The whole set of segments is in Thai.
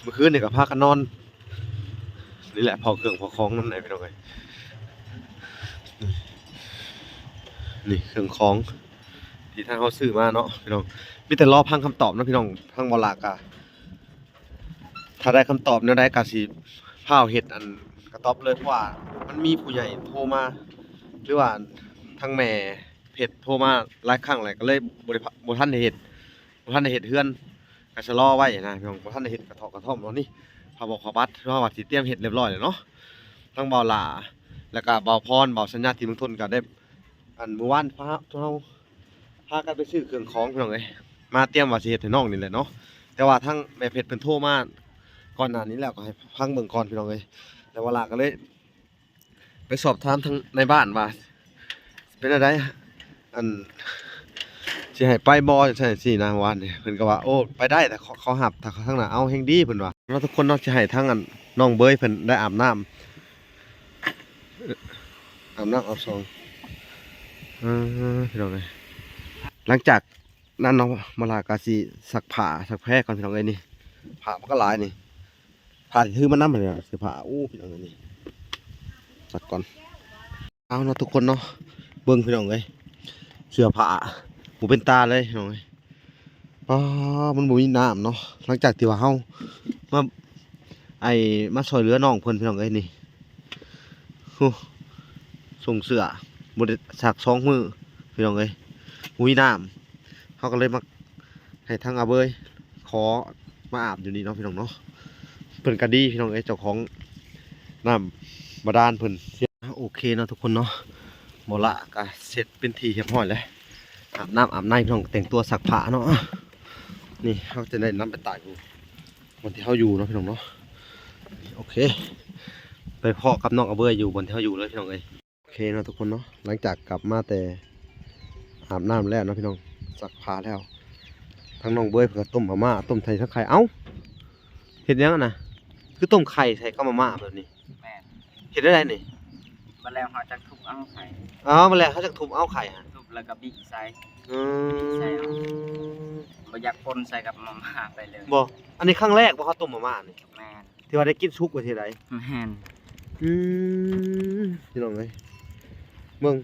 เมื่อคืนนี่ก็พากันนอนนี่แหละพอเครื่องพอคล้องน้ำไหนพี่น้องเอ้ยนี่เครื่องคล้องที่ทางเขาซื้อมาเนาะพี่น้องมีแต่รอพังคำตอบนะพี่น้องพังบ่ลากอะถ้าได้คำตอบเนี่ยได้กะสิพาเอาเฮ็ดอันกระต๊อบเลยเพราะว่ามันมีผู้ใหญ่โทรมาหรือว่าทางแม่เพจโทรมาหลายครั้งแล้วก็เลยบ่ทันได้เฮ็ดบ่ทันได้เฮ็ดเฮือนก็ชะลอไว้นะพี่น้องบ่ทันได้เฮ็ดกระท่อมเนาะนี่เขาบอกขอบัตรเพราะว่าสิเตรียมเฮ็ดเรียบร้อยแล้วเนาะทั้งเบาหลาแล้วก็เบาพรเบาสัญญาที่เมืองทนก็ได้อันเมื่อวานพากันไปซื้อเครื่องของพี่น้องเอ้ยมาเตรียมว่าสิเฮ็ดให้น้องนี่แหละเนาะแต่ว่าทางแม่เพชรเพิ่นโทรมาก่อนหน้านี้แล้วก็ให้ฟังเบิ่งก่อนพี่น้องเอ้ยแต่ว่าหลาก็เลยไปสอบถามทางในบ้านว่าเป็นอะไรอันสิให้ไปบ่ใช่สินะวานนี่เพิ่นก็ว่าโอ้ไปได้แต่เขาหับถ้าทางนั้นเอาแฮงดีเพิ่นว่าเนาะทุกคนเนาะสิให้ทางอันน้องเบยเพิ่นได้อาบน้ำอาบซองพี่น้องเอ้ยหลังจากนั้นเนาะมาลากาสิซักผ้าซักแพรก่อนพี่น้องเอ้ยนี่ผ้ามันก็หลายนี่ผ้าที่ถือมานำเลยเสื้อผ้าอู้พี่น้องเอ้ยนี่ซักก่อนเอาเนาะทุกคนเนาะเบิ่งพี่น้องเอ้ยเสื้อผ้าบ่เป็นตาเลยพี่น้องเอ้ยอ๋อมันบ่มีน้ำเนาะหลังจากที่ว่าเฮามามาช่วยเหลือน้องเพิ่นพี่น้องเอ้ยนี่โอ้ส่งเสื้อบ่ได้ซัก2มื้อพี่น้องเอ้ยบ่มีน้ำเฮาก็เลยมาให้ทางอาเบยขอมาอาบอยู่นี่เนาะพี่น้องเนาะเพิ่นก็ดีพี่น้องเอ้ยเจ้าของน้ำบาดาลเพิ่นโอเคเนาะทุกคนเนาะบ่ละก็เสร็จเป็นที่เรียบร้อยแล้วอาบน้ำอาบในพี่น้องแต่งตัวซักผ้าเนาะนี่เฮาจะได้นำไปตากอยู่บนที่เฮาอยู่เนาะพี่น้องเนาะโอเคไปเพาะกับน้องอาเบยอยู่บนที่เฮาอยู่เลยพี่น้องเอ้ยโอเคเนาะทุกคนเนาะหลังจากกลับมาแต่อาบน้ำแล้วเนาะพี่น้องซักผ้าแล้วทั้งน้องเบยเพิ่นก็ต้มมาม่าต้มไทยทั้งไข่เอ้าเฮ็ดยังนะคือต้มไข่ใส่กับมาม่าแบบนี้แม่นเฮ็ดได้ไดนี่มาแล้วเขาจะทุบเอาไข่อ๋อมาแล้วเขาจะทุบเอาไข่ฮะทุบแล้วก็บิ๊กใส่ อืใส่เอา ม บ่อยากปนใส่กับมาม่าไปเลยบ่อันนี้ครั้งแรกบ่เขาต้มมาม่านี่แม่นที่ว่าได้กินสุกว่าที่ใดแม่นอืพี่น้องเอ้ยเบิ่ง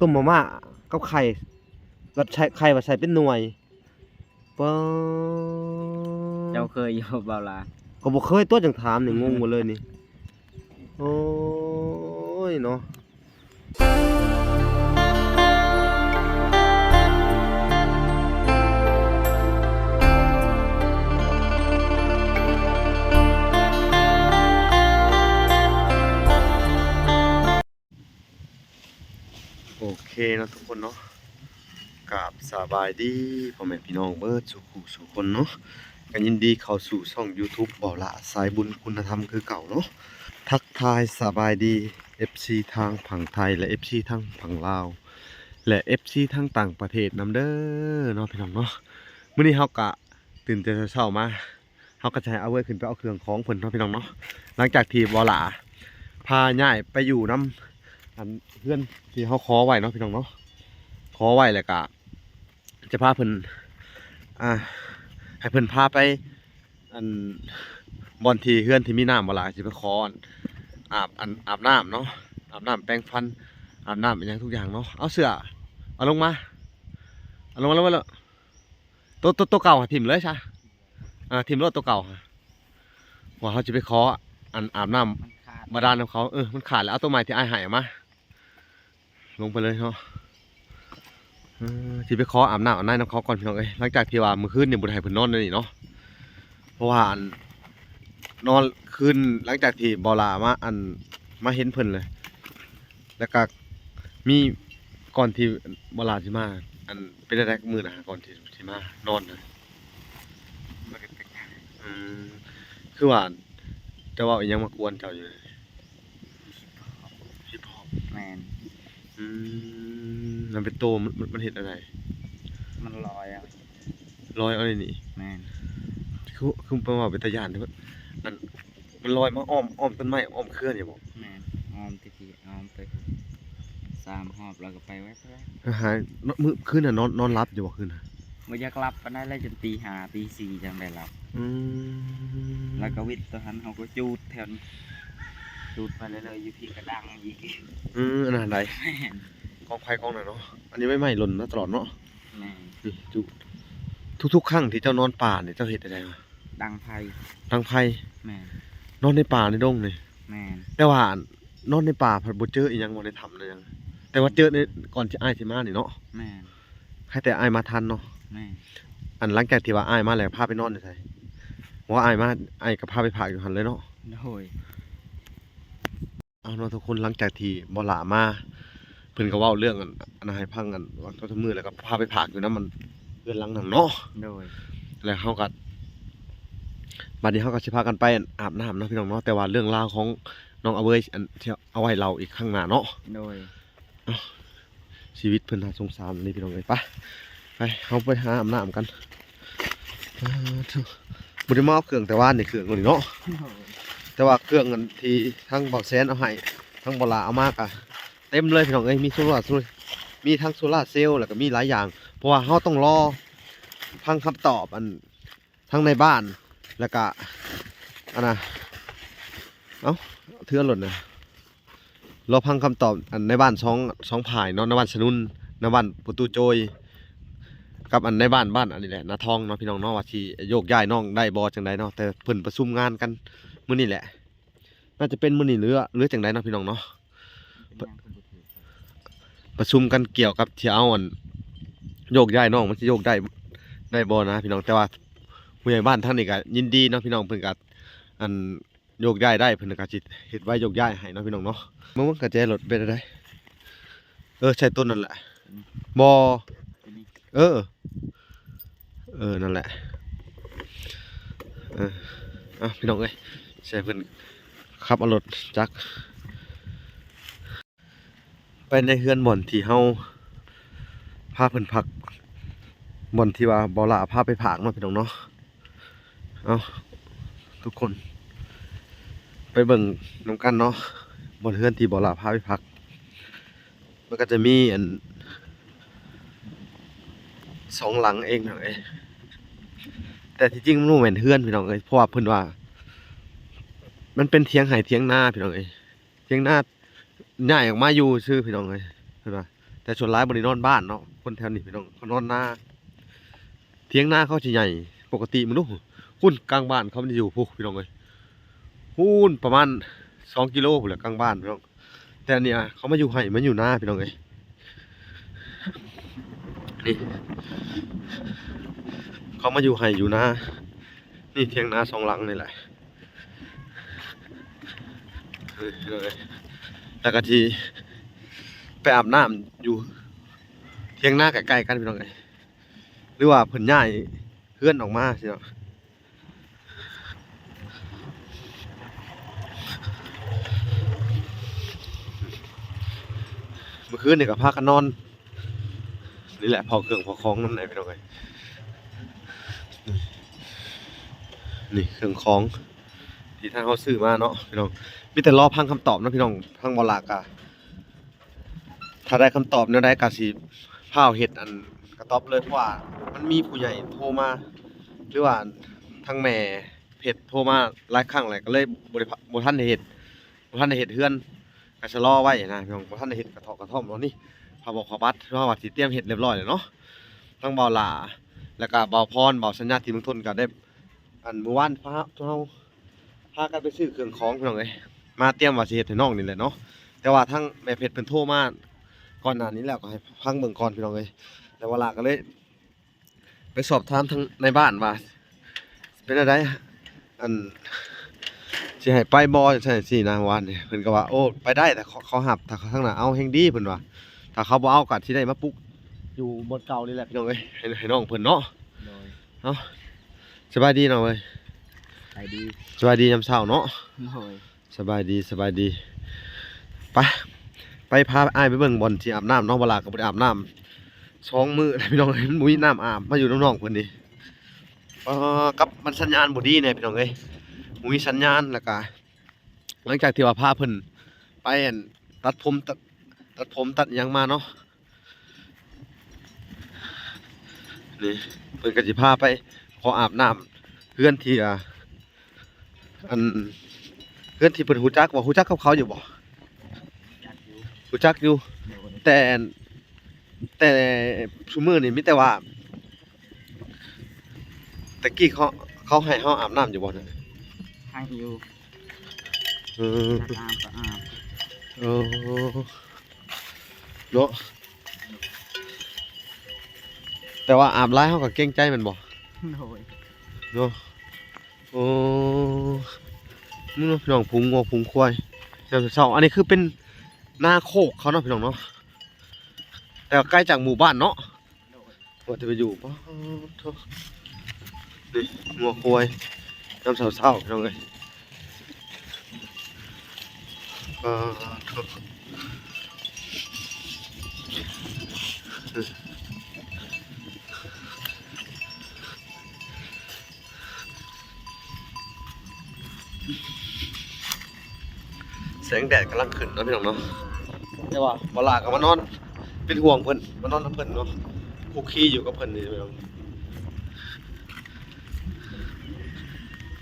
ต้มมาม่ากับไข่ก็ใช้ไข่ว่าใส่เป็นหน่วยปอ เจ้าเคยอยู่เบาลาก็บ่เคยตัวจังถามนี่งงหมดเลยนี่โอ้ยเนาะโอเคเนาะทุกคนเนาะกับสบายดีพ่อแม่พี่น้องเบิดสุขคนเนาะก็ยินดีเข้าสู่ช่อง YouTube บ่าวละสายบุญคุณธรรมคือเก่าเนาะทักทายสบายดี FC ทางฝั่งไทยและ FC ทางฝั่งลาวและ FC ทางต่างประเทศนำเด้อเนาะพี่น้องเนาะมื้อนี้เฮาก็ตื่นแต่เช้ามาเฮาก็จะให้เอาไว้ขึ้นไปเอาเครื่องของเพิ่นเนาะพี่น้องเนาะหลังจากที่บ่าวละพาย้ายไปอยู่นํอันเพื่อนที่เฮาขอไว้เนาะพี่น้องเนาะขอไว้แล้วก็จะพาเพิ่นให้เพิ่นพาไปอันบ่อนที่เฮือนที่มีน้ำบ่หลายสิไปขออาบน้ำเนาะอาบน้ำแปรงฟันอาบน้ำเป็นอย่างทุกอย่างเนาะเอาเสื้อเอาลงมาแล้วตัวเก่าถิ่มเลยใช่ถิ่มรถตัวเก่าว่าเขาจะไปขออาบน้ำบาดาลของเขามันขาดแล้วเอาตัวใหม่ที่อ้ายให้มาลงไปเลยเนาะที่ไปขออาบน้ำในน้ำเขาก่อนพี่น้องเอ้ยหลังจากที่ว่ามื้อคืนเนี่ยบุญให้เพิ่นนอนเลยนี่เนาะเพราะว่านอนคืนหลังจากที่บอลามาเห็นเพิ่นเลยแล้วก็มีก่อนที่บอลาสิมาเป็นแรกมือนะก่อนที่มานอนเลยคือว่าจะว่าอีหยังมากวนเจ้าอยู่พี่พ่อแม่นมันเป็นโตมันเห็นอะไรมันลอยอ่ะลอยอะไรนี่แม่นคือเป็นว่าเป็นตะยานที่มันลอยมาอ้อมต้นไม้อ้อมเคลื่อนอยู่บ่แม่นอ้อมทีอ้อมไป3 รอบแล้วก็ไปไว้หายมื้อคืนน่ะนอนรับอยู่บ่คืนน่ะ บ่อยากหลับปานใดเลยจนตี 5ตี 4จังได้หลับ อืม แล้วก็วิทย์ตอนนั้นเขาก็จูดแถวนี้จูดไปเรื่อยๆอยู่ที่กระดังอีก อันนั้นใด แม่น กองไฟกองน่ะเนาะอันนี้ไม่ไหม้หล่นมาตลอดเนาะ แม่น นี่จุทุกๆครั้งที่เจ้านอนป่าเนี่ยเจ้าเฮ็ดอะไรมา ดังไฟ ทางไผ แม่น นอนในป่าในดงนี่ แม่น แต่ว่านอนในป่าเพิ่นบ่เจออีหยังบ่ได้ทำเลยหยังแต่ว่าเจอในก่อนที่อ้ายสิมานี่เนาะ แม่น แค่แต่อ้ายมาทันเนาะ แม่น อันหลังจากที่ว่าอ้ายมาแล้วพาไปนอนอยู่ไสว่าอ้ายมาอ้ายก็พาไปพักอยู่หั่นเลยเนาะ โดย เอาเนาะทุกคนหลังจากที่บ่หลามาเพิ่นก็เว้าเรื่องอันนั้นให้ฟังกันว่าทุกมื้อแล้วก็พาไปพักอยู่นำมันเรือนหลังนั้นเนาะ โดย แล้วเฮาก็บัดนี้เฮาก็สิพากันไปอาบน้ำเนาะพี่น้องเนาะแต่ว่าเรื่องราวของน้องอเวยอันที่เอาไว้เล่าอีกข้างหน้าเนาะ โดย ชีวิตเพิ่นน่าสงสารนี่พี่น้องเอ้ยไปเฮาไปหาอาบน้ำกันบ่ได้มาเอาเครื่องแต่ว่านี่เครื่องนี่เนาะแต่ว่าเครื่องอันที่ทั้งเบาแสนเอาให้ทั้งบ่ลาเอามากะเต็มเลยพี่น้องเอ้ยมีโซล่าร์มีทั้งโซล่าร์เซลล์แล้วก็มีหลายอย่างเพราะว่าเฮาต้องรอฟังคำตอบอันทั้งในบ้านแล้วก็อันน่ะเอ้าเทื่อหล่นน่ะรอฟังคำตอบอันในบ้านสองฝ่ายเนาะในบ้านสนุนในบ้านประตูโจยกับอันในบ้านอันนี้แหละนาทองเนาะพี่น้องเนาะว่าสิโยกย้ายน้องได้บ่จังไดเนาะแต่เพิ่นประชุมงานกันมื้อนี้แหละน่าจะเป็นมื้อนี้หรือจังไดเนาะพี่น้องเนาะประชุมกันเกี่ยวกับที่เอาอันโยกย้ายน้องมันสิโยกได้บ่นะพี่น้องแต่ว่าผู้ใหญ่บ้านท่านนี่ก็ยินดีเนาะพี่น้องเพิ่นก็อันโยกย้ายได้เพิ่นก็สิเฮ็ดไว้โยกย้ายให้เนาะพี่น้องเนาะมันก็แจรถเป็นได้ใช่ต้นนั่นแหละบ่ เออนั่นแหละพี่น้องเอ้ยใช่เพิ่นขับเอารถจักรไปในเฮือนบ่อนที่เฮาพาเพิ่นพักบ่อนที่ว่าบ่ล่าพาไปผากเนาะพี่น้องเนาะเอาทุกคน ไปเบิ่งนำกันเนาะบ่อนเฮือนที่บ่ล่าพาไปพักมันก็จะมีอันสองหลังเองพี่น้องเอ้ยแต่ที่จริงมันบ่แม่นเฮือนพี่น้องเอ้ยเพราะว่าเพิ่นว่ามันเป็นเถียงไร่เถียงนาพี่น้องเอ้ยเถียงนาย้ายออกมาอยู่ซื่อพี่น้องเอ้ยเพิ่นว่าแต่ส่วนหลายบ่ได้นอนบ้านเนาะคนแถวนี้พี่น้องเขานอนนาเถียงนาเขาสิใหญ่ปกติมันดูหุ้นกลางบ้านเขามันอยู่พุพี่น้องเอ้ยหุ้นประมาณ2กิโลพุ่นแหละกลางบ้านพี่น้องแต่อันเนี้ยเขามาอยู่ไร่มาอยู่นาพี่น้องเอ้ยนี่เขามาอยู่ไร่อยู่นานี่เถียงนาสองหลังนี่แหละแล้วก็ที่ไปอาบน้ำอยู่เถียงนาใกล้ๆกันพี่น้องเอ้ยหรือว่าเพิ่นย้ายเฮือนออกมาสิเนาะเมื่อคืนนี่ก็พากันนอนนี่แหละพอเครื่องพอของนำไหนพี่น้องเอ้ยนี่เครื่องของที่ทางเขาซื้อมาเนาะพี่น้องมีแต่รอฟังคำตอบนะพี่น้องฟังบ่ลากะถ้าได้คำตอบแนวใดก็สิพาเฮ็ดอันกระต๊อบเลยเพราะว่ามันมีผู้ใหญ่โทรมาหรือว่าทางแม่เพจโทรมาหลายครั้งแล้วก็เลยบ่ทันได้เฮ็ดเฮือนก็ชะลอไว้นะพี่น้องบ่ทันได้เฮ็ดกระท่อมเนาะนี่พาบอกขอบัตรเพราะว่าสิเตรียมเฮ็ดเรียบร้อยแล้วเนาะทั้งเบาหลาแล้วก็เบาพรเบาสัญญาที่เมืองทนก็ได้อันเมื่อวานเฮาพากันไปซื้อเครื่องของพี่น้องเอ้ยมาเตรียมว่าสิเฮ็ดให้น้องนี่แหละเนาะแต่ว่าทางแม่เพชรเพิ่นโทรมาก่อนหน้านี้แล้วก็ให้ฟังเบิ่งก่อนพี่น้องเอ้ยแล้วเวลาก็เลยไปสอบถามทางในบ้านว่าเป็นจั่งใดอันสิให้ไปบ่จังซั่นซี่นะวานนี่เพิ่นก็ว่าโอ้ไปได้แต่เขาหับถ้าเขาทางหน้าเอาแฮงดีเพิ่นว่าถ้าเขาบ่เอาก็สิได้มาปลุกอยู่บนเก่านี่แหละพี่น้องเอ้ยให้น้องเพิ่นเนาะ โดย เอ้าสบายดีน้องเอ้ย ไปดี สบายดียามเช้าเนาะ โดย สบายดีไปพาอ้ายไปเบิ่งบ่อนที่อาบน้ำน้องบลาก็บ่ได้อาบน้ำ2 มื้อแล้วพี่น้องเอ้ยมันบ่มีน้ำอาบมาอยู่น้องๆเพิ่นนี่กับมันสัญญาณบ่ดีแน่พี่น้องเอ้ยบ่มีสัญญาณแล้วก็หลังจากที่ว่าพาเพิ่นไปอั่นตัดผมตัดหยังมาเนาะ นี่เพิ่นก็สิพาไปขออาบน้ำเพื่อนที่อันเพื่อนที่เพิ่นฮู้จักกับเขาอยู่บ่ จัดอยู่ รู้จักอยู่ โดย แต่แต่ซุมื้อนี่มีแต่ว่าตะกี้เขาให้เฮาอาบน้ำอยู่บ่นั่น ให้อยู่ เออ จักอาบก็อาบ เออเนาะแต่ว่าอาบหลายเฮาก็เกรงใจแม่นบ่ โดย เนาะโอ้นี่เนาะพี่น้องพุงงัวพุงควายเดี๋ยวเช้าอันนี้คือเป็นนาโคกเขาเนาะพี่น้องเนาะแต่ว่าใกล้จากหมู่บ้านเนาะ โดย ว่าจะไปอยู่ป่ะโธ่นี่งัวควายน้ำเศร้าๆพี่น้องเอ้ยโธ่แสงแดดกำลังขึ้นเนาะพี่น้องเนาะแต่ว่าเวลาก็มานอนเป็นห่วงเพิ่นมานอนน้ำเพิ่นเนาะคุกคีอยู่กับเพิ่นนี่พี่น้อง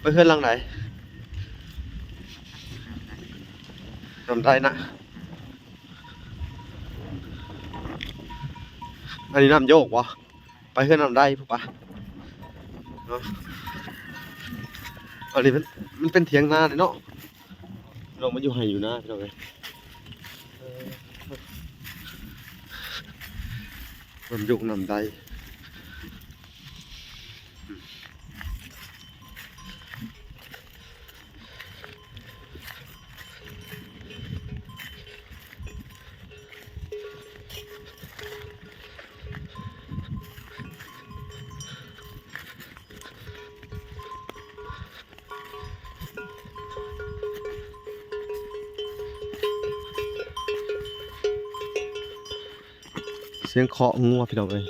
ไปเพื่อนหลังไหนทำได้นะอันนี้น้ำโยกวะไปเพื่อนทำได้ปุ๊บปะเนาะอันนี้มันเป็นเถียงนาเลยเนาะเรามาอยู่ไห่อยู่นะพี่น้องเอ้ยมันยุกน้ำได้เสียงเคาะงัวพี่น้องเอ้ย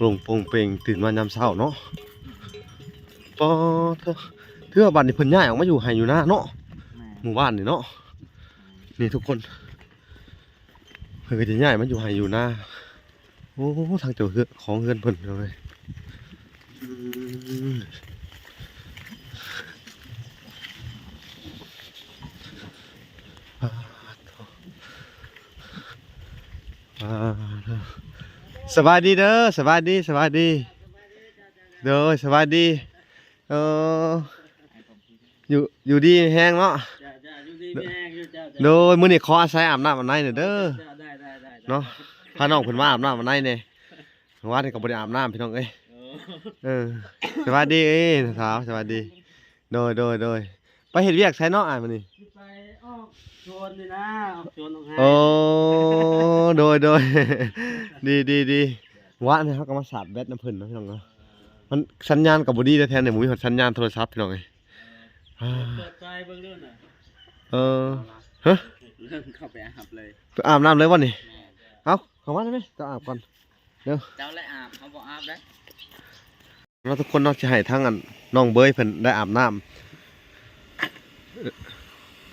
ลงโปงเปงตื่นมายามเช้าเนาะปอเทื่อบ้านนี่เพิ่นย้ายออกมาอยู่ไห่อยู่นะเนาะ แม่ หมู่บ้านนี่เนาะนี่ทุกคนเพิ่นก็จะย้ายมาอยู่ไห่อยู่นะโอ้ทางเจ้าเฮือนของเฮือนเพิ่นเลยอืมสบายดีเด้อสบายดีสบายดีเด้อสบายดีเอออยู่ดีแห้งเนาะ จ้าอยู่ดีมีแรงอยู่จ้า โดยมื้อนี้ขออาศัยอาบน้ำอาบในหน่อยเด้อ ได้ เนาะพาน้องเพิ่นมาอาบน้ำอาบในเนี่ยว่านี่ก็บ่ได้อาบน้ำพี่น้องเอ้ยสวัสดีเอ้ยสาวสวัสดีโดยไปเฮ็ดเวียกใช้เนาะอ่านมื้อนี้ ไปออกชวนนี่นะออกชวนออกหา โอ้โดยดีวะเนี่ยเฮาก็มาสาดแบตน้ำเพิ่นเนาะพี่น้องเนาะมันสัญญาณก็บ่ดีแท้ๆเนี่ยบ่มีสัญญาณโทรศัพท์พี่น้องเอ้ย เปิดไฟเบิ่งเรื่องน่ะ เออฮะ เริ่มเข้าไปอาบเลย ไปอาบน้ำเลยวะนี่ แม่ เอ้าเข้ามาได้ไหมจะอาบก่อน เจ้าเลยอาบเขาบอกอาบได้ เราทุกคนเนาะจะให้ทั้งอันน้องเบยเพิ่นได้อาบน้ำ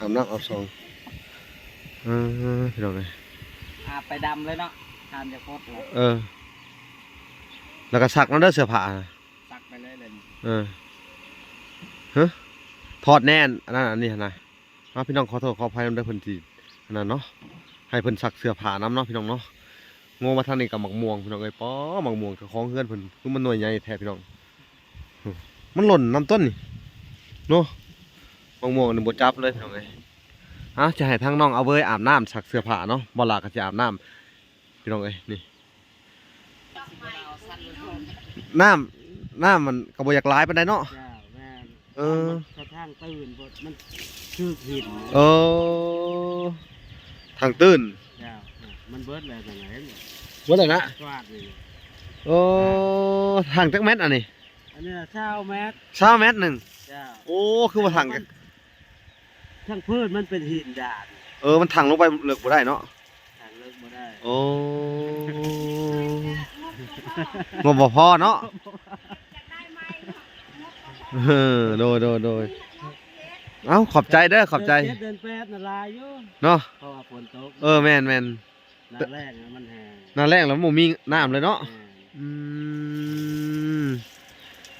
อาบซองพี่น้องเอ้ย อาบไปดำเลยเนาะทานจะโคตรเลย เออ แล้วก็ซักน้ำเด้อเสื้อผ้านะ ซักไปเลยเลย เออฮะถอดแน่นอันนั้นอันนี้นะพี่น้องขอโทษขออภัยนำเด้อเพิ่นที่อันนั้นเนาะให้เพิ่นซักเสื้อผ้าน้ำเนาะพี่น้องเนาะงงมาทางนี้กับหมักม่วงพี่น้องเอ้ยป้อหมักม่วงกับของเพื่อนเพิ่นคือมันหน่วยใหญ่แท้พี่น้องมันหล่นน้ำต้นนี่เนาะหมักม่วงนี่บ่จับเลยพี่น้องเอ้ยจะให้ทางน้องเอาเว้ยอาบน้ำซักเสื้อผ้าเนาะบ่ลาก็สิอาบน้ำพี่น้องเอ้ยนี่น้ำมันก็บ่อยากหลายปานใดเนาะ จ้าแม่ เออ กระทั่งตื่นมันชื่อหิน เออทางตื้น จ้ามันเบิดเลยตรงไหนเนี่ย ว่าแต่นะ กวาดเลย โอ้ทางจักเม็ดอันนี้ อันนี้เช้าแมส 20 เม็ดหนึ่ง จ้า โอ้คือว่าทางกัน ทั้งพืชมันเป็นหินดาด มันทางลงไปเลิกบ่ได้เนาะ ทางเลิกบ่ได้ โอ้งบบ่พอเนาะโดยเอ้าขอบใจเด้อขอบใจ เดินแป๊บน่ะลายอยู่ เนาะ เพราะว่าฝนตก แม่น หน้าแรกน่ะมันแห้ง หน้าแรกแล้วบ่มีน้ำเลยเนาะ แห้ง อืม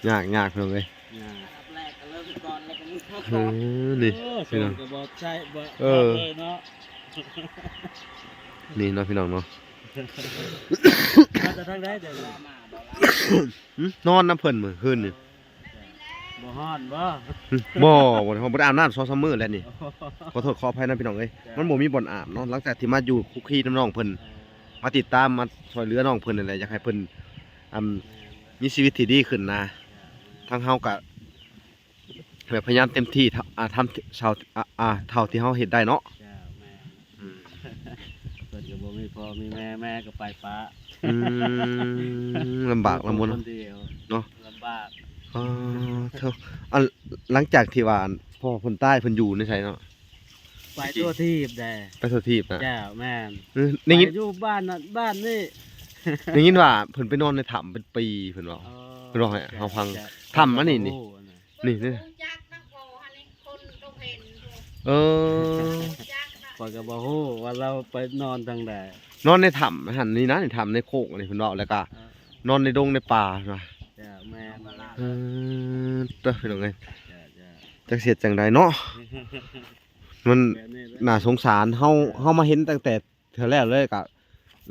ยากเพิ่นเลย อันดับแรกก็เริ่มก่อนแล้วก็มึงเข้า เอ ก่อน อนี่ ส่งก็บ่ใช่บ่ เออ เลยเนาะ นี่เนาะพี่น้องเนาะ มาจะทางได้แต่ บ่ ละ มาบ่ละ นอนน้ำเพิ่นมื้อคืนนี่ บ่ฮ้อนบ่ บ่บ่ได้อาบน้ำ2-3มื้อแล้วนี่ขอโทษขออภัยนะพี่น้องเอ้ยมันบ่มีบ่อนอาบเนาะหลังจากที่มาอยู่คุกคีน้ำน้องเพิ่นมาติดตามมาช่วยเหลือน้องเพิ่นนั่นแหละอยากให้เพิ่นมีชีวิตที่ดีขึ้นนะทางเฮาก็แบบพยายามเต็มที่ทำเท่าที่เฮาเฮ็ดได้เนาะ จ้าแม่ อืม เพิ่นก็บ่มีพ่อมีแม่แม่ก็ไปฟ้า ลำบากลำบน คนเดียว เนาะ ลำบาก อ๋อเท่าอันหลังจากที่ว่าพ่อเพิ่นตายเพิ่นอยู่ในไสเนาะ ไปตัวทีบแด่ ไปสถีบนะ จ้าแม่น ได้ยิน ไปอยู่บ้านนั่นบ้านนี่ ได้ยินว่าเพิ่นไปนอนในถ้ำเป็นปีเพิ่นว่า เพิ่นบอกให้เฮาฟังทำอันนี้นี่ นี่นี่ จักนักโบฮันนี่คนต้องเห็น เออ จักนะ ปอยก็บ่ฮู้ว่าเราไปนอนทางใด นอนในถ้ำหันนี่นะในถ้ำในโคกนี่เพิ่นว่าแล้วก็นอนในดงในป่านะ จ้าแม่น เออเด้อพี่น้องเอ้ย จ้าจ้า จักเสียจังใดเนาะมัน แบบนี้แหละ น่าสงสารเฮามาเห็นตั้งแต่เทื่อแรกเลยก็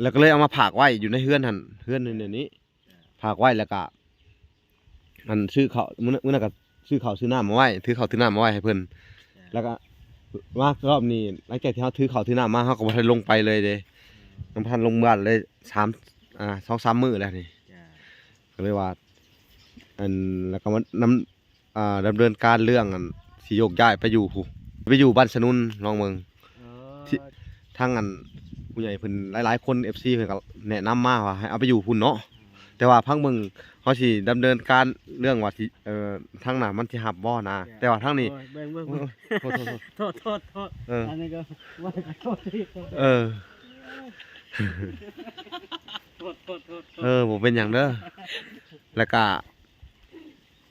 แล้วก็เลยเอามาฝากไว้อยู่ในเฮือนหั่นเฮือนในนี้ฝากไว้แล้วก็มันซื้อข้าวมื้อนั้นก็ซื้อข้าวซื้อน้ำมาไว้ถือข้าวถือน้ำมาไว้ให้เพิ่นแล้วก็มารอบนี้หลังจากที่เฮาถือข้าวถือน้ำมาเฮาก็บ่ทันลงไปเลยเด้น้ำพันลงบ้านเลย2-3 มื้อแล้วนี่ จ้า ก็เลยว่าอันแล้วก็มันดำเนินการเรื่องอันสิโยกย้ายไปอยู่ผู้ไปอยู่บ้านสนุนลองเมือง ที่ ทางอันผู้ใหญ่เพิ่นหลายๆคน FC เพิ่นก็แนะนำมาว่าให้เอาไปอยู่พุ่นเนาะแต่ว่าพังเมืองเขาสิดำเนินการเรื่องว่าสิทางหน้ามันสิรับบ่นะแต่ว่าทางนี้ โอ้ยเบิ่งเบิ่ง โอ้ยโทษ โทษโทษ เออ อันนี้ก็ว่าจะโทษที่โทษ เออ โทษโทษโทษ บ่เป็นหยังเด้อแล้วก็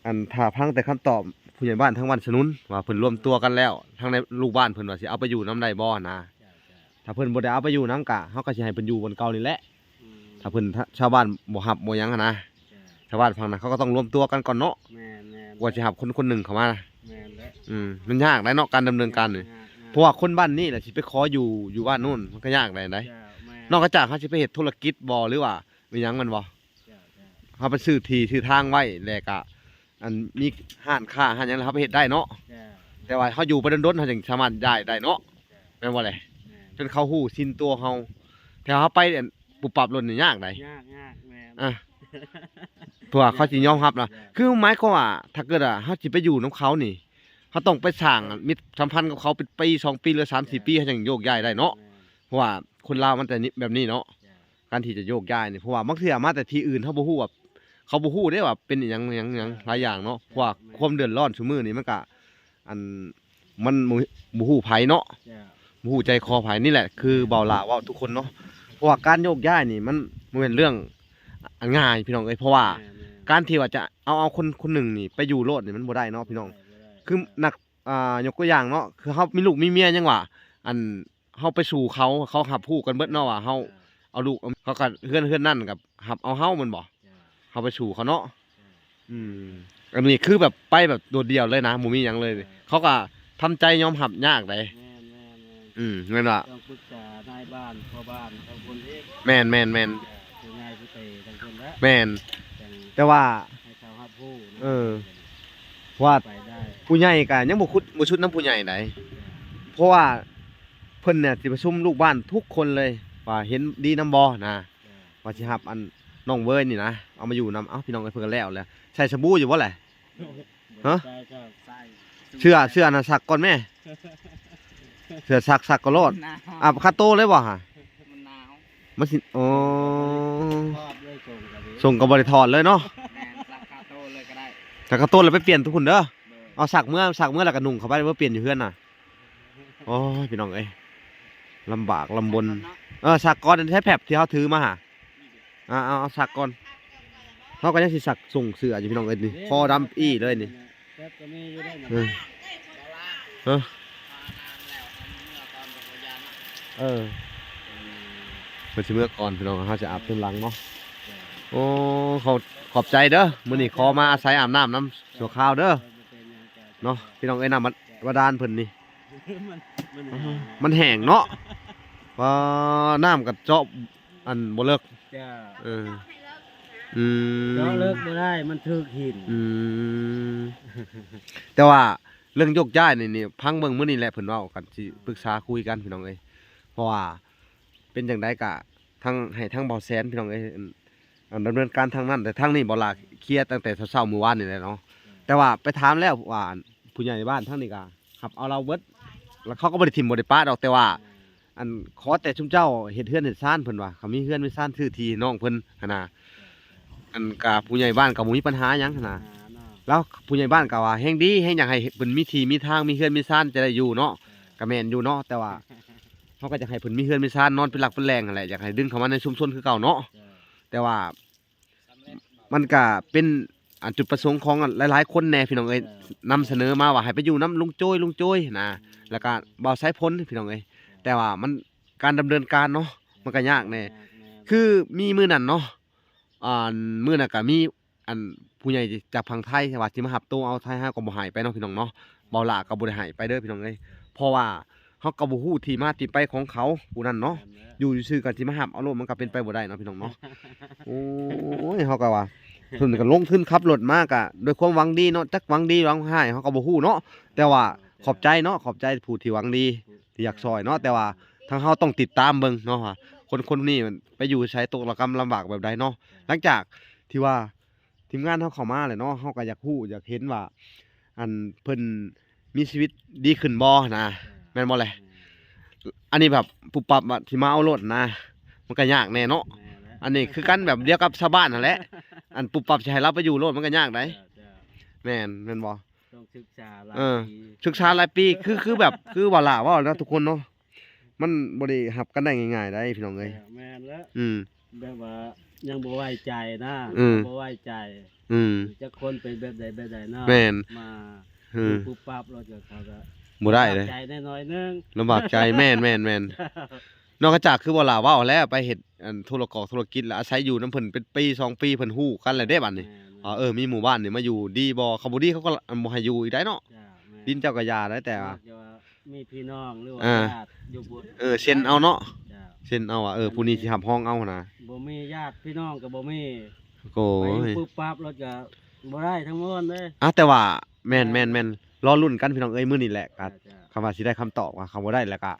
อันถ้าพังแต่คำตอบผู้ใหญ่บ้านทั้งบ้านสนุนว่าเพิ่นรวมตัวกันแล้วทั้งในลูกบ้านเพิ่นว่าสิเอาไปอยู่นํได้บ่นะ จ้าจ้า ถ้าเพิ่นบ่ได้เอาไปอยู่นำกะเฮาก็สิให้เพิ่นอยู่บนเก่านี่แหละ อืม ถ้าเพิ่นชาวบ้านบ่ฮับบ่หยังอะนะ จ้า ชาวบ้านฝั่งนั้นเขาก็ต้องรวมตัวกันก่อนเนาะ แม่นแม่น กว่าสิฮับคนคนหนึ่งเข้ามา แม่นและ มันยากได้เนาะการดำเนินการนี่เพราะว่าคนบ้านนี้แหละสิไปขออยู่บ้านนู้นมันก็ยากได้ได จ้าแม่น นอกจากเขาสิไปเฮ็ดธุรกิจบ่หรือว่ามีหยังมันบ่ จ้าจ้า เฮาไปซื้อที่ซื้อทางไว้แล้วก็อันมีห้านค้าห้านหยังแล้วเฮาไปเฮ็ดได้เนาะ จ้า แต่ว่าเฮาอยู่ไปดนๆเฮาจึงสามารถได้เนาะแม่นบ่แหละ แม่น จนเขาฮู้ชินตัวเฮาแต่เฮาไปเนี่ยปุบปับรถนี่ยากได้ ยากยากแม่น อ่ะ เพื่อเขาสิยอมรับนะคือหมายความว่าถ้าเกิดเฮาสิไปอยู่นํเขานี่เขาต้องไปสร้างมิตรสัมพันธ์กับเขาเป็นปี2 ปีหรือ3-4 ปีเขาจึงโยกย้ายได้เนาะ แม่น เพราะว่าคนลาวมันแต่นี่แบบนี้เนาะ จ้า การที่จะโยกย้ายนี่เพราะว่าบางเทื่อมาแต่ที่อื่นเขาบ่ฮู้ว่าเขาบ่ฮู้เด้ว่าเป็นอิหยังหลายอย่างเนาะเพราะว่าความเดือดร้อนซุมื้อนี้มันก็อันมันบ่ฮู้ไผเนาะ จ้า บ่ฮู้ใจคอไผนี่แหละคือเบาหลาเว้าทุกคนเนาะเพราะว่าการโยกย้ายนี่มันบ่แม่นเรื่องอันง่ายพี่น้องเอ้ยเพราะว่า แม่นแม่น การที่ว่าจะเอาคนหนึ่งนี่ไปอยู่โลดนี่มันบ่ได้เนาะพี่น้อง บ่ได้ คือนักยกตัวอย่างเนาะคือเฮามีลูกมีเมียยังว่าอันเฮาไปสู่เขาหับผู้กันเบิดเนาะว่าเฮาเอาลูกเขาก็เฮือนนั่นกับหับเอาเฮามันบ่ จ้า เฮาไปสู่เขาเนาะอืมอันนี้คือแบบไปแบบโดดเดี่ยวเลยนะบ่มีหยังเลย เขาก็ทำใจยอมรับยากได้ แม่นแม่นแม่น แม่นว่า ต้องปรึกษานายบ้านพ่อบ้านทั้งคนเอง แม่น จ้าคือนายผู้เตะทั้งคนละ แม่น จัง แต่ว่า ให้เขารับผู้นะ เออ เพราะว่า ไปได้ ผู้ใหญ่ก็ยังบ่ชุดน้ำผู้ใหญ่ไดเพราะว่าเพิ่นเนี่ยสิประชุมลูกบ้านทุกคนเลยว่าเห็นดีนำบ่นะ จ้า ว่าสิรับอันน้องเว้ยนี่นะเอามาอยู่นำเอ้าพี่น้องเอ้ยเพิ่นก็แล้วแหละใส่สบู่อยู่บ่แหละ ฮะ ใช่ก็ ใส่ เสื้อน่ะซักก่อนแม่เสื้อซักก็โลด หนาว อาบคาโต้เลยบ่ฮะ มันหนาว มันสิอ๋อ ทอดเลยส่งกันดิ ส่งก็บ่ได้ถอดเลยเนาะ แม่นซักคาโต้เลยก็ได้ แต่คาโต้แล้วไปเปลี่ยนทุกคนเด้อ เด้อ เอาซักเมื่อแล้วก็นุ่งเข้าไปแล้วเปลี่ยนอยู่เฮือนน่ะโอ้ยพี่น้องเอ้ยลำบากลำบนซักก่อนใช้แผบที่เฮาถือมาหาเอาซักก่อนเฮาก็ยังสิซักส่งเสื้ออยู่พี่น้องเอ้ยนี่คอดำอี้เลยนี่ แป๊บก็มีอยู่ได้นะ เออ บ่ลา เออ พานานแล้วเอาเมื่อก่อนกับพยานน่ะ เออเพิ่นสิเมื่อก่อนพี่น้องเฮาจะอาบเต็มหลังเนาะ จ้า โอ้ขอบใจเด้อมื้อนี้ขอมาอาศัยอาบน้ำชั่วคราวเด้อเนาะพี่น้องเอ้ยน้ำบาดาลเพิ่นนี่ มันแห้งเนาะว่าน้ำกับเจาะอันบ่เลิก จ้า เอออืม เจาะเลิกบ่ได้มันถึกหิน อืมแต่ว่าเรื่องยกย้ายนี่พังเบิ่งมื้อนี้แหละเพิ่นเว้ากันสิปรึกษาคุยกันพี่น้องเอ้ยเพราะว่าเป็นจังไดก็ทั้งให้ทั้งบ่แสนพี่น้องเอ้ยอันดำเนินการทางนั้นแต่ทางนี้บ่ล่ะเคลียร์ตั้งแต่เช้าๆมื้อวานนี่แหละเนาะแต่ว่าไปถามแล้วว่าผู้ใหญ่บ้านทางนี้ก็ครับเอาเราเบิดแล้วเขาก็บ่ได้ทิ่มบ่ได้ปะดอกแต่ว่า อันขอแต่ชุมเจ้าเฮ็ดเฮือนเฮ็ดซ่านเพิ่นว่าเขามีเฮือนมีซ่านซื้อที่น้องเพิ่นหั่นน่ะอันกะผู้ใหญ่บ้านก็บ่มีปัญหาหยังหั่นน่ะแล้วผู้ใหญ่บ้านก็ว่าแฮงดีแฮงอยากให้เพิ่นมีที่มีทางมีเฮือนมีซ่านจะได้อยู่เนาะก็แม่นอยู่เนาะแต่ว่าเฮาก็อยากให้เพิ่นมีเฮือนมีซ่านนอนเป็นหลักเป็นแหล่งนั่นแหละอยากให้ดึงเข้ามาในชุมชนคือเก่าเนาะแต่ว่ามันก็เป็นอันจุดประสงค์ของหลายๆคนแน่พี่น้องเอ้ยนำเสนอมาว่าให้ไปอยู่นํลุงโจ้ยนะแล้วก็บ่าวสายพ้นพี่น้องเอ้ยแต่ว่ามันการดำเนินการเนาะมันก็ยากแน่คือมีมื้อนั้นเนาะมื้อนั้นก็มีอันผู้ใหญ่จากฝั่งไทยว่าสิมารับตัวเอาไทยเฮาก็บ่ให้ไปเนาะพี่น้องเนาะเบาหลาก็บ่ได้ให้ไปเด้อพี่น้องเอ้ยเพราะว่าเฮาก็บ่ฮู้ที่มาที่ไปของเขาผู้นั้นเนาะอยู่ซื่อๆกันสิมารับเอาโลดมันก็เป็นไปบ่ได้เนาะพี่น้องเนาะโอ้ยเฮาก็ว่าเพิ่นก็ลงทุนขับรถมาก็ด้วยความหวังดีเนาะจักหวังดีหวังร้ายเฮาก็บ่ฮู้เนาะแต่ว่าขอบใจเนาะขอบใจผู้ที่หวังดีที่อยากช่วยเนาะแต่ว่าทางเฮาต้องติดตามเบิ่งเนาะว่าคนนี้มันไปอยู่ใช้ตกระกำลำบากแบบใดเนาะหลังจากที่ว่าทีมงานเฮาเข้ามาเลยเนาะเฮาก็อยากฮู้อยากเห็นว่าอันเพิ่นมีชีวิตดีขึ้นบ่นะแม่นบ่แหละอันนี้แบบปุบปับที่มาเอารถนะมันก็ยากแน่เนาะอันนี้คือกันแบบเดียวกับชาวบ้านนั่นแหละอันปุบปับสิให้เราไปอยู่รถมันก็ยากได้แม่นบ่ ต้องศึกษาหลาย เออ ปี ศึกษาหลายปีคือแบบคือว่าล่ะว่านะทุกคนเนาะมันบ่ได้รับกันได้ง่ายๆได้พี่น้องเอ้ย แม่นแล้ว อืม แบบว่ายังบ่ไว้ใจนะ อืม บ่ไว้ใจ อืม จะคนเป็นแบบใดเนาะ แม่น มา อืม ปุ๊บปั๊บรถก็เขาก็ บ่ได้เลย ใจแน่น้อยนึง ลำบากใจแม่นนอกจากคือบ่ล่ะว่าแล้วไปเฮ็ดอันธุรกิจแล้วอาศัยอยู่นำเพิ่นเป็นปี2ปีเพิ่นฮู้กันแล้วเด้บัดนี้มีหมู่บ้านนี่มาอยู่ดีบ่เขาบ่ดีเขาก็บ่ให้อยู่อีกได้เนาะ จ้าแม่ ดินเจ้าก็ยาได้แต่ว่า จะว่ามีพี่น้องหรือว่า อ่า ญาติอยู่บุญ เซ็นเอาเนาะ จ้า เซ็นเอาว่าผู้นี้สิรับห้องเอานะ บ่มีญาติพี่น้องก็บ่มี โอ้ ไป ย ปุ๊บปั๊บรถก็บ่ได้ทั้งหมดเลย แต่ว่าแม่นรอลุ้นกันพี่น้องเอ้ยมื้อนี้แหละก็ จ้า คำว่าสิได้คำตอบว่าคำว่าได้แล้วก็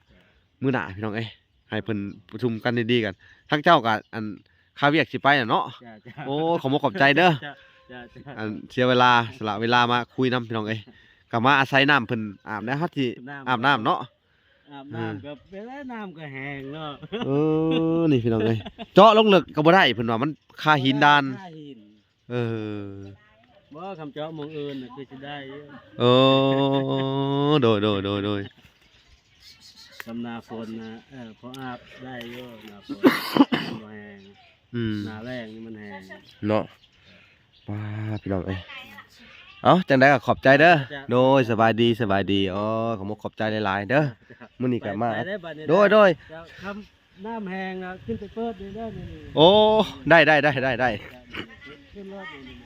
มื้อหน้าพี่น้องเอ้ยให้เพิ่นประชุมกันดีๆกันทั้งเจ้ากับอันค่าเวียกสิไปน่ะเนาะ จ้าจ้า โอ้ขอบใจเด้อ จ้าจ้าจ้า อันเสียเวลาสละเวลามาคุยนํพี่น้องเอ้ยก็มาอาศัยน้ำเพิ่นอาบแล้วเฮาสิอาบน้ำเนาะ อาบน้ำก็ไปแล้วน้ำก็แห้งเนาะ นี่พี่น้องเอ้ยเจาะลงลึกก็บ่ได้เพิ่นว่ามันค่าหินดาน ค่หิน เออ บ่คำเจาะหมองอื่นน่ะคือสิได้อยู่ โอ้โดย คำนาฝนนะพออาบได้อยู่หนาฝนบ่แห้ง อืม หนาแรงนี่มันแห้ง เนาะว้าพี่น้องเอ้ยเอ้าจังได๋ก็ขอบใจเด้อโดยสบายดีอ๋อขอบใจหลายๆเด้อมื้อนี้ก็มา ไปได้บัดนี้ โดย เจ้าคำน้ำแห้งนะขึ้นไปเปิดเลยเด้อนี่ โอ้ได้ ขึ้นรถนี่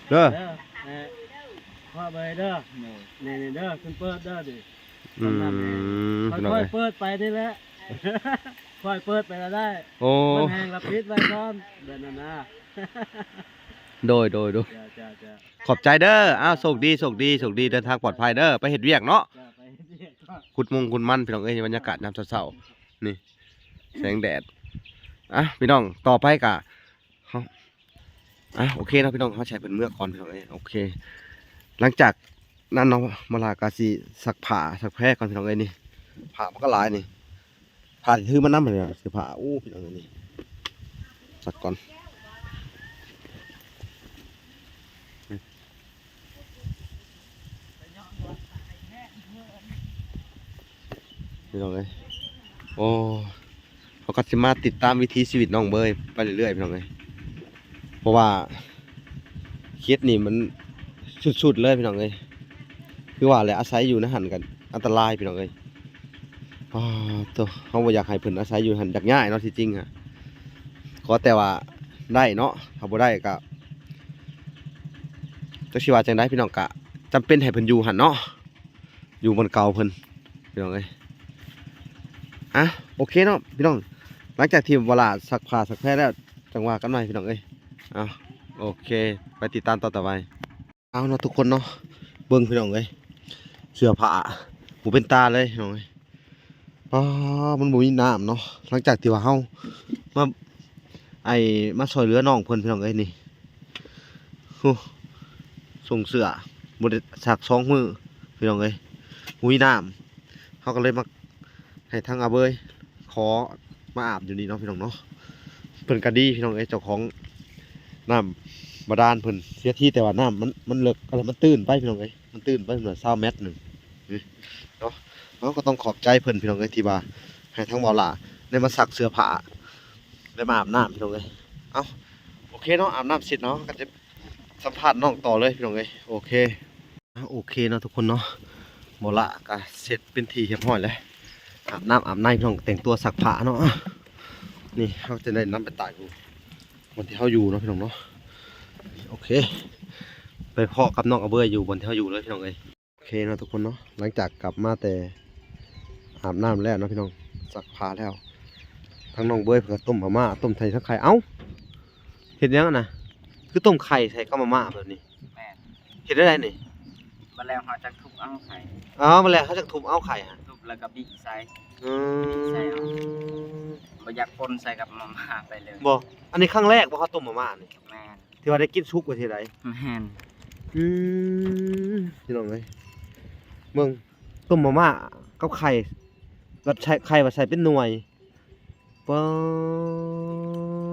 เด้อ เด้อพ่อไปเด้อนี่เด้อขึ้นเปิดเด้อดิ อืมพี่น้อง ค่อย เอ้ย ๆเปิดไปนี่แหละ ค่อยเปิดไปแล้วได้ โอ้ มันแห้งละปิดไว้ก่อนเดี๋ยวนั้นนะ โดย จ้า ขอบใจเด้ออ้าวโชคดีเดินทางปลอดภัยเด้อไปเฮ็ดเวียกเนาะ จ้าไปเรียกก่อน ขุดมันพี่น้องเอ้ยบรรยากาศยามเช้าๆนี่แสงแดดพี่น้องต่อไปก็เฮาโอเคเนาะพี่น้องเฮาใช้เป็นเมือกก่อนพี่น้องเอ้ยโอเค หลังจากนั้นเนาะมาลากาสิซักผ้าซักแพรก่อนพี่น้องเอ้ยนี่ผ้ามันก็หลายนี่ผ้าที่ถือมานำเลยเสื้อผ้าโอ้พี่น้องเอ้ยนี่ซักก่อนพี่น้องเอ้ยโอ้เขาก็สิมาติดตามวิถีชีวิตน้องเบยไปเรื่อยๆพี่น้องเอ้ยเพราะว่าเคสนี่มันสุดๆเลยพี่น้องเอ้ยคือว่าแหละอาศัยอยู่ในหันกันอันตรายพี่น้องเอ้ยตัวเขาบ่อยากให้เพิ่นอาศัยอยู่หันจากง่ายเนาะที่จริงอะ ขอแต่ว่าได้เนาะถ้าบ่ได้ก็จักสิว่าจังได๋พี่น้องก็จำเป็นให้เพิ่นอยู่หั่นเนาะอยู่บนเก่าเพิ่นพี่น้องเอ้ยอ่ะโอเคเนาะพี่น้องหลังจากที่เวลาซักผ้าซักแพรแล้วจังว่ากันใหม่พี่น้องเอ้ยเอาโอเคไปติดตามตอนต่อไปเอาเนาะทุกคนเนาะเบิ่งพี่น้องเอ้ยเสื้อผ้าบ่เป็นตาเลยพี่น้องเอ้ยมันบ่มีน้ำเนาะหลังจากที่ว่าเฮามามาช่วยเหลือน้องเพิ่นพี่น้องเอ้ยนี่โอ้ส่งเสื้อบ่ได้ซัก2มื้อพี่น้องเอ้ยบ่มีน้ำเฮาก็เลยมาให้ทางอาเบยขอมาอาบอยู่นี่เนาะพี่น้องเนาะเพิ่นก็ดีพี่น้องเอ้ยเจ้าของน้ำบาดาลเพิ่นเสียที่แต่ว่าน้ำมันเลิกอะไรมันตื้นไปพี่น้องเอ้ยมันตื้นไปเหมือน20 เมตรนึงเนาะเราก็ต้องขอบใจเพิ่นพี่น้องเอ้ยที่ว่าให้ทั้งบ่าวหล่าได้มาซักเสื้อผ้าได้มาอาบน้ำพี่น้องเอ้ยเอาโอเคเนาะอาบน้ำเสร็จเนาะก็จะสัมภาษณ์น้องต่อเลยพี่น้องเอ้ยโอเคเนาะทุกคนเนาะบ่าวหล่าก็เสร็จเป็นที่เรียบร้อยแล้วอาบน้ำอาบในพี่น้องแต่งตัวซักผ้าเนาะนี่เขาจะได้นำไปตากอยู่บนที่เขาอยู่เนาะพี่น้องเนาะโอเคไปเพาะกับน้องอาเบยอยู่บนที่เขาอยู่เลยพี่น้องเอ้ยโอเคเนาะทุกคนเนาะหลังจากกลับมาแต่อาบน้ำแล้วเนาะพี่น้องซักผ้าแล้วทั้งน้องเบยเพื่อต้มมาม่าต้มไทยทั้งไข่เอ้าเห็ดยังนะคือต้มไข่ใส่กับมาม่าแบบนี้ แม่น เห็ดได้ไรนี่ มาแล้วเขาจะทุบเอาไข่ มาแล้วเขาจะทุบเอาไข่ฮะ ทุบแล้วก็บิ๊กใส่ อื ใช่เอา ม บ่อยากปนใส่กับมาม่าไปเลย บอกอันนี้ครั้งแรกว่าเขาต้มมาม่านี่ แม่น ที่ว่าได้กินซุปกว่าที่ไร แม่น พี่น้องเลยเมืองต้มมาม่ากับไข่แบบใช้ไข่แบบใส่เป็นหน่วยปะ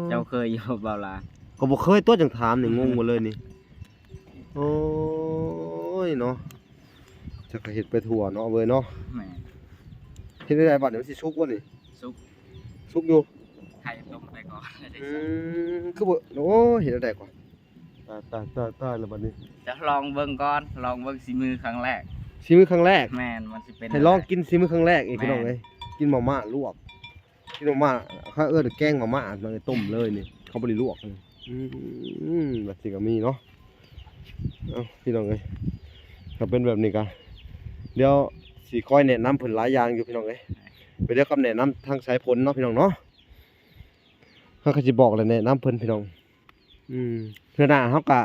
เจ้าเคยอยู่เปล่าล่ะ ก็บอกเคยตัวจังถามนี่งงหมดเลยนี่โอ้ยเนาะจะก็เห็ดไปถั่วเนาะเว้ยเนาะ แม่น เห็ดได้ไรบัดเดี๋ยวมันสิชุกวะนี่ ซุป ชุกอยู่ ไข่ต้มไปก่อนแล้วได้ อื ใส่ คือบ่โอ้ยเห็ดได้กว่าตายแล้วบัดนี้ จะลองเบิ่งก่อนลองเบิ่งสีมือครั้งแรก ซีมื้อครั้งแรก แม่นมันสิเป็น ให้ลองกินซีมื้อครั้งแรกอีก แม่ พี่น้องเอ้ยกินมาม่าลวกกินมาม่าเขาแกงมาม่าเลยต้มเลยนี่เขาบ่ได้ลวกเลยแบบสิก็มีเนาะเอ้าพี่น้องเอ้ยถ้าเป็นแบบนี้ก็เดี๋ยวสิคอยแนะนำเพิ่นหลายอย่างอยู่พี่น้องเอ้ยไปเดี๋ยวคำแนะนำทางสายผลเนาะพี่น้องเนาะเขาก็สิบอกเลยแนะนำเพิ่นพี่น้องเพื่อหน้าเขาก็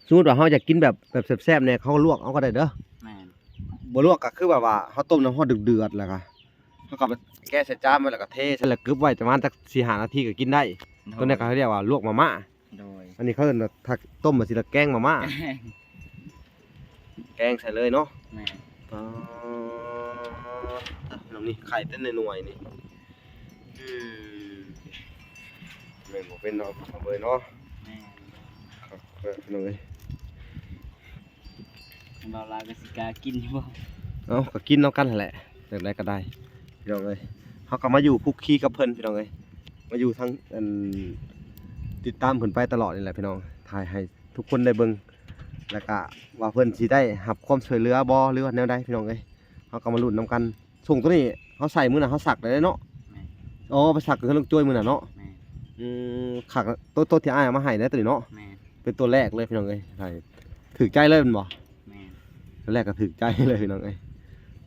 สมมุติว่าเขาอยากกินแบบแซ่บๆเนี่ยเขาก็ลวกเอาก็ได้เด้อ แม่น บ่ลวกก็คือแบบว่าเขาต้มน้ำร้อนเดือดๆแล้วก็เขาก็ไปแก้ใส่จานไว้แล้วก็เทใส่แล้วกึบไว้ประมาณสัก4-5 นาทีก็กินได้ตัวนี้ก็เขาเรียกว่าลวกมาม่า โดย อันนี้เขาเรียกว่าถ้าต้มมาสิละแกงมาม่าแกงใส่เลยเนาะ แม่น น้องนี่ไข่เต้นในหน่วยนี่แม่นบ่เป็นเนาะเอาเบยเนาะ แม่น ครับน้องเอ้ย เปล่าล่ะก็สิกล้ากินอยู่บ่ เอาก็กินเอากันนั่นแหละจากใดก็ได้พี่น้องเอ้ยเขาก็มาอยู่คุกคีกับเพิ่นพี่น้องเอ้ยมาอยู่ทั้งติดตามเพิ่นไปตลอดนี่แหละพี่น้องถ่ายให้ทุกคนได้เบิ่งแล้วก็ว่าเพิ่นสิได้รับความช่วยเหลือบ่หรือว่าแนวใดพี่น้องเอ้ยเขาก็มาลุ้นนํกันส่งตัวนี้เขาใส่มื้อน่ะเขาสักได้เนาะ แม่น อ๋อไปสักกับเครื่องลูกจ้วยมื้อน่ะเนาะ แม่น ขักตัวที่อ้ายเอามาให้ได้ตัวนี้เนาะ แม่น เป็นตัวแรกเลยพี่น้องเอ้ยใช่ถูกใจเลยแมันบ่ แม่น ตัวแรกก็ถูกใจเลยพี่น้องเอ้ย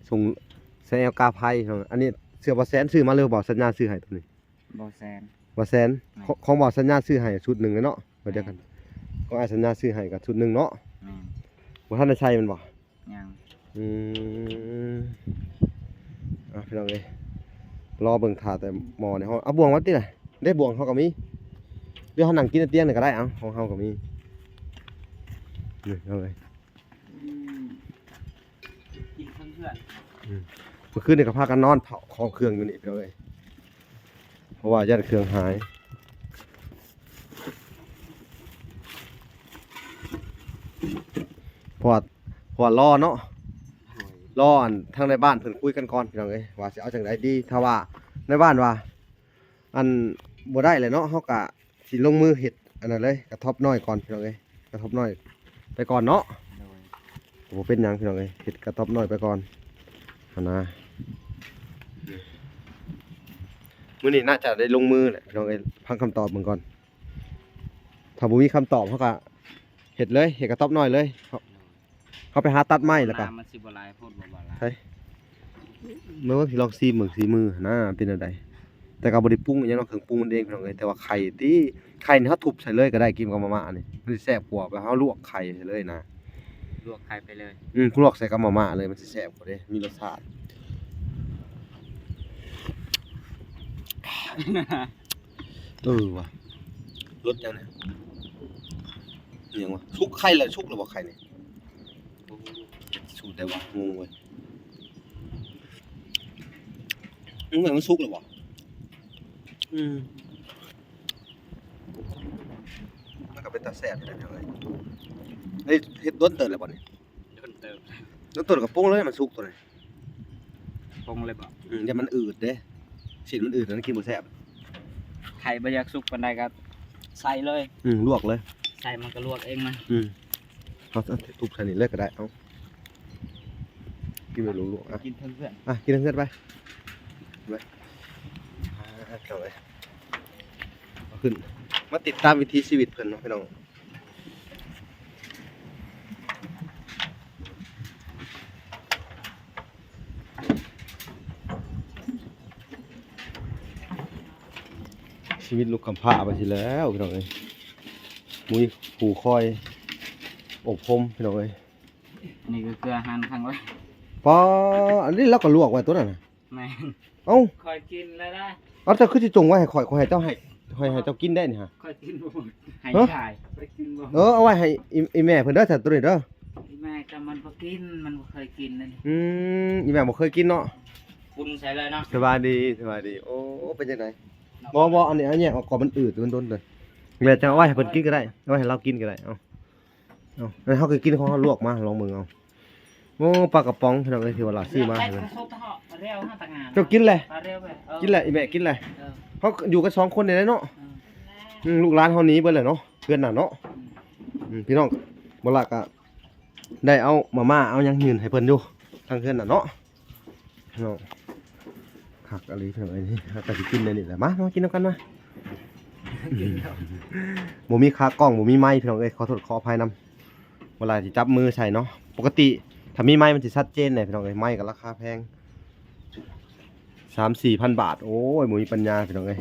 ส่งแซนกาไพพี่น้องอันนี้เสื้อบ่แสนซื้อมาเลยบ่สัญญาซื้อให้ตัวนี้ บ่แซน บ่แสนของบ่สัญญาซื้อให้ชุดหนึงเลยเนาะบ่เดียวกันของอ้ายสัญญาซื้อให้ก็ชุดหนึงเนาะ แม่น บ่ทันได้ใช้มันบ่ ยัง อืมพี่น้องเอ้ยรอเบิ่งท่าแต่หมอในห้องเอาบ่วงมาติล่ะได้บ่วงเฮาก็มีเดี๋ยวเฮานั่งกินในเตียงนี่ก็ได้เอาของเฮาก็มีนี่เอาเลย กินเพื่อน เมื่อคืนนี่ก็พากันนอนเผาของเครื่องอยู่นี่พี่น้องเอ้ยเพราะว่าญาติเครื่องหายเพราะว่าล่อเนาะ ๆ รออันทางในบ้านเพิ่นคุยกันก่อนพี่น้องเอ้ยว่าสิเอาจังไดดีถ้าว่าในบ้านว่าอันบ่ได้เลยเนาะเฮาก็สิลงมือเฮ็ดอันนั้นเลยกระทบน้อยก่อนพี่น้องเอ้ยกระทบน้อยไปก่อนเนาะ โดย บ่เป็นหยังพี่น้องเอ้ยเฮ็ดกระทบน้อยไปก่อนหั่นนะ มื้อนี้น่าจะได้ลงมือแหละพี่น้องเอ้ยฟังคำตอบเบิ่งก่อนถ้าบ่มีคำตอบเขาก็เฮ็ดเลยเฮ็ดกระต๊อบน้อยเลยเขาไปหาตัดไม้แล้วก็ น้ำมันสิบ่หลายโพดบ่หลาย ใช่เมื่อว่าพี่ลองซีมึงสีมือนะเป็นอะไรแต่ก็บ่ได้ปรุงอหยังเนาะเครื่องปรุงมันเองพี่น้องเอ้ยแต่ว่าไข่ที่ไข่นี่เฮาทุบใส่เลยก็ได้กินกับมาม่านี่มันสิแซ่บกว่าแบบเฮาลวกไข่ใส่เลยนะ ลวกไข่ไปเลย ลวกใส่กับมาม่าเลยมันสิแซ่บกว่าเด้มีรสชาติว่ะรสยังไงอิหยังวะชุกไข่แล้วชุกแล้วบ่ไข่นี่ชุกได้ว่างงเว้ยเหมือนมันสุกแล้วบ่มันก็เป็นตาแซ่บอยู่แล้วเฮ้ยเฮ็ดต้นเติร์ดแล้วบ่นี่ โดนเติม ต้นเติร์ดกับโป้งเลยมันสุกตัวนี้ ปงเลยบ่ อย่ามันอืดเด้ชิ้นมันอืดแล้วกินบ่แซ่บ ไข่บ่อยากสุกปานใดก็ใส่เลย ลวกเลย ใส่มันก็ลวกเองมัน เอาทุบใส่นี่เลยก็ได้เอากินไปลวกๆอ่ะ กินเพื่อน กินทั้งเพื่อนไปเอาเลยเอาขึ้นมาติดตามวิถีชีวิตเพิ่นเนาะพี่น้องชีวิตลูกกำพร้าไปสิแล้วพี่น้องเอ้ยมุ้ยผูคอยอบพรมพี่น้องเอ้ย ๆนี่คือเกลือหั่นข้างไว้ ปออันนี้เราก็ลวกไว้ตัวนั้นน่ะ แม่น เอ้า ค่อยกินแล้วได้ เอาเจ้าคือสิจงไว้ให้ข่อยให้เจ้าให้เจ้ากินได้นี่ฮะ ค่อยกินบ่หมดให้ เอ้อ ชายไปกินบ่หมด เอาไว้ให้อีแม่เพิ่นเด้อถ้าตัวนี้เด้อ แม่ก็มันบ่กินมันบ่เคยกินนั่นนี่ อีแม่บ่เคยกินเนาะ คุณใส่เลยเนาะ สบายดีโอ้เป็นจังไดบ่อันนี้ออกก่อนมันอืดมันโดนเลยแม่จะเอาไว้ให้เพิ่นกินก็ได้เอาไว้ให้เรากินก็ได้เอาแล้วเฮาก็กินของเฮาลวกมาลองมึงเอาโอ้ปลากระป๋องพี่น้องเอ้ยที่ว่าลาซื้อมาให้เพิ่น ซุปตะเหาะเร็วห้าตะงาน เจ้ากินเลย เอาเร็วไปเออ กินแหละอีแม่กินแหละ เออ เฮาอยู่กัน2คนนี่แหละเนาะ ลูกหลานเฮาหนีเบิดเลยเนาะเพื่อนน่ะเนาะพี่น้องบ่ล่ะก็ได้เอามาม่าเอาหยังยืนให้เพิ่นอยู่ทางเพื่อนน่ะเนาะพี่น้องคักอะไรเพิ่นเอ้ยนี่เฮาก็สิกินได้นี่แหละมากินนำกันมาบ่มีขากล้องบ่มีไม้พี่น้องเอ้ยขอโทษขออภัยนำเวลาสิจับมือใส่เนาะปกติถ้ามีไม้มันสิชัดเจนแหละพี่น้องเอ้ยไม้ก็ราคาแพง 3-4,000 บาทโอ้ยบ่มีปัญญาพี่น้องเอ้ย